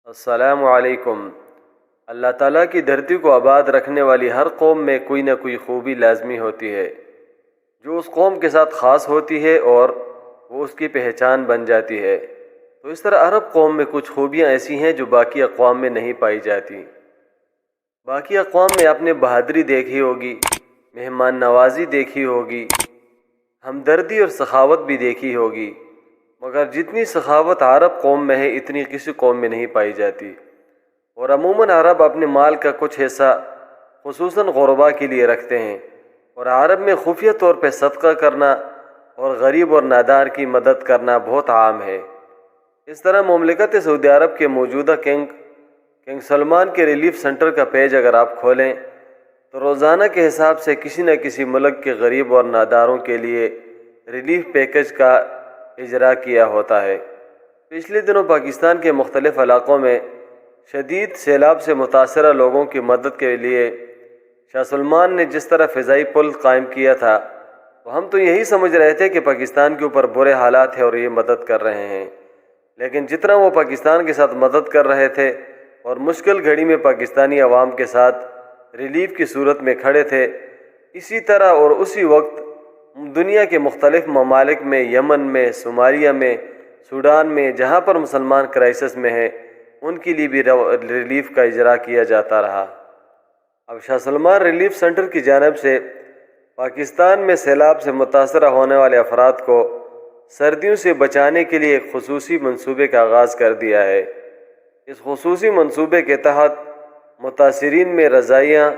السلام علیکم۔ اللہ تعالیٰ کی دھرتی کو آباد رکھنے والی ہر قوم میں کوئی نہ کوئی خوبی لازمی ہوتی ہے جو اس قوم کے ساتھ خاص ہوتی ہے اور وہ اس کی پہچان بن جاتی ہے۔ تو اس طرح عرب قوم میں کچھ خوبیاں ایسی ہیں جو باقی اقوام میں نہیں پائی جاتی۔ باقی اقوام میں آپ نے بہادری دیکھی ہوگی، مہمان نوازی دیکھی ہوگی، ہمدردی اور سخاوت بھی دیکھی ہوگی، مگر جتنی سخاوت عرب قوم میں ہے اتنی کسی قوم میں نہیں پائی جاتی۔ اور عموماً عرب اپنے مال کا کچھ حصہ خصوصاً غربا کے لیے رکھتے ہیں، اور عرب میں خفیہ طور پہ صدقہ کرنا اور غریب اور نادار کی مدد کرنا بہت عام ہے۔ اس طرح مملکت سعودی عرب کے موجودہ کنگ سلمان کے ریلیف سنٹر کا پیج اگر آپ کھولیں تو روزانہ کے حساب سے کسی نہ کسی ملک کے غریب اور ناداروں کے لیے ریلیف پیکج کا اجرا کیا ہوتا ہے۔ پچھلے دنوں پاکستان کے مختلف علاقوں میں شدید سیلاب سے متاثرہ لوگوں کی مدد کے لیے شاہ سلمان نے جس طرح فضائی پل قائم کیا تھا، تو ہم تو یہی سمجھ رہے تھے کہ پاکستان کے اوپر برے حالات ہیں اور یہ مدد کر رہے ہیں، لیکن جتنا وہ پاکستان کے ساتھ مدد کر رہے تھے اور مشکل گھڑی میں پاکستانی عوام کے ساتھ ریلیف کی صورت میں کھڑے تھے، اسی طرح اور اسی وقت دنیا کے مختلف ممالک میں، یمن میں، صومالیہ میں، سوڈان میں، جہاں پر مسلمان کرائسس میں ہیں، ان کے لیے بھی ریلیف کا اجرا کیا جاتا رہا۔ اب شاہ سلمان ریلیف سنٹر کی جانب سے پاکستان میں سیلاب سے متاثرہ ہونے والے افراد کو سردیوں سے بچانے کے لیے ایک خصوصی منصوبے کا آغاز کر دیا ہے۔ اس خصوصی منصوبے کے تحت متاثرین میں رضائیاں،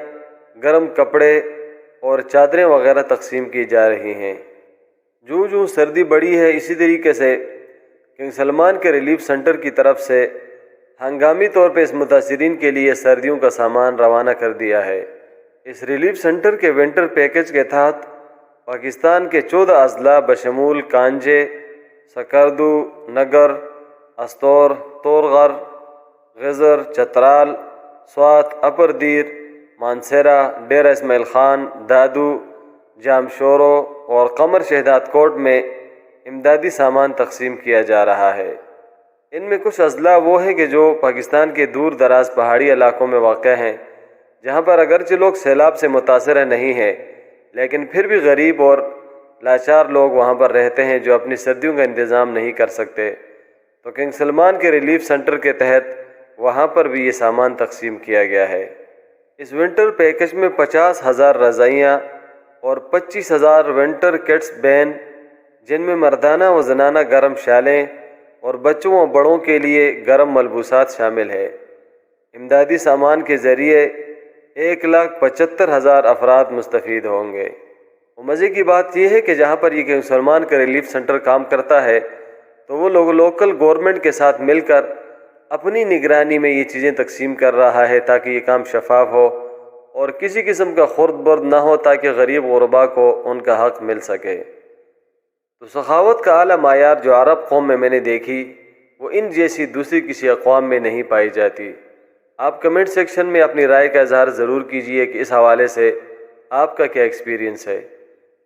گرم کپڑے اور چادریں وغیرہ تقسیم کی جا رہی ہیں۔ جو سردی بڑھی ہے، اسی طریقے سے کنگ سلمان کے ریلیف سنٹر کی طرف سے ہنگامی طور پہ اس متاثرین کے لیے سردیوں کا سامان روانہ کر دیا ہے۔ اس ریلیف سنٹر کے ونٹر پیکج کے تحت پاکستان کے 14 اضلاع بشمول کانجے، سکردو، نگر، استور، تورغر، غزر، چترال، سوات، اپر دیر، مانسیرہ، ڈیرہ اسماعیل خان، دادو، جام شورو اور قمر شہداد کوٹ میں امدادی سامان تقسیم کیا جا رہا ہے۔ ان میں کچھ اضلاع وہ ہیں کہ جو پاکستان کے دور دراز پہاڑی علاقوں میں واقع ہیں، جہاں پر اگرچہ لوگ سیلاب سے متاثر نہیں ہیں، لیکن پھر بھی غریب اور لاچار لوگ وہاں پر رہتے ہیں جو اپنی سردیوں کا انتظام نہیں کر سکتے۔ تو کنگ سلمان کے ریلیف سنٹر کے تحت وہاں پر بھی یہ سامان تقسیم کیا گیا ہے۔ اس ونٹر پیکج میں 50,000 رضائیاں اور 25,000 ونٹر کٹس بین، جن میں مردانہ و زنانہ گرم شالیں اور بچوں و بڑوں کے لیے گرم ملبوسات شامل ہے۔ امدادی سامان کے ذریعے 1,75,000 افراد مستفید ہوں گے۔ مزے کی بات یہ ہے کہ جہاں پر یہ کنگ سلمان کا ریلیف سنٹر کام کرتا ہے تو وہ لوگ لوکل گورنمنٹ کے ساتھ مل کر اپنی نگرانی میں یہ چیزیں تقسیم کر رہا ہے تاکہ یہ کام شفاف ہو اور کسی قسم کا خرد برد نہ ہو، تاکہ غریب غربا کو ان کا حق مل سکے۔ تو سخاوت کا اعلیٰ معیار جو عرب قوم میں نے دیکھی، وہ ان جیسی دوسری کسی اقوام میں نہیں پائی جاتی۔ آپ کمنٹ سیکشن میں اپنی رائے کا اظہار ضرور کیجئے کہ اس حوالے سے آپ کا کیا ایکسپیرینس ہے۔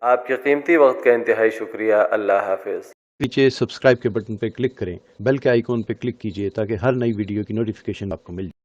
آپ کے قیمتی وقت کا انتہائی شکریہ۔ اللہ حافظ۔ نیچے سبسکرائب کے بٹن پہ کلک کریں، بیل کے آئیکن پہ کلک کیجئے تاکہ ہر نئی ویڈیو کی نوٹیفیکیشن آپ کو مل جائے۔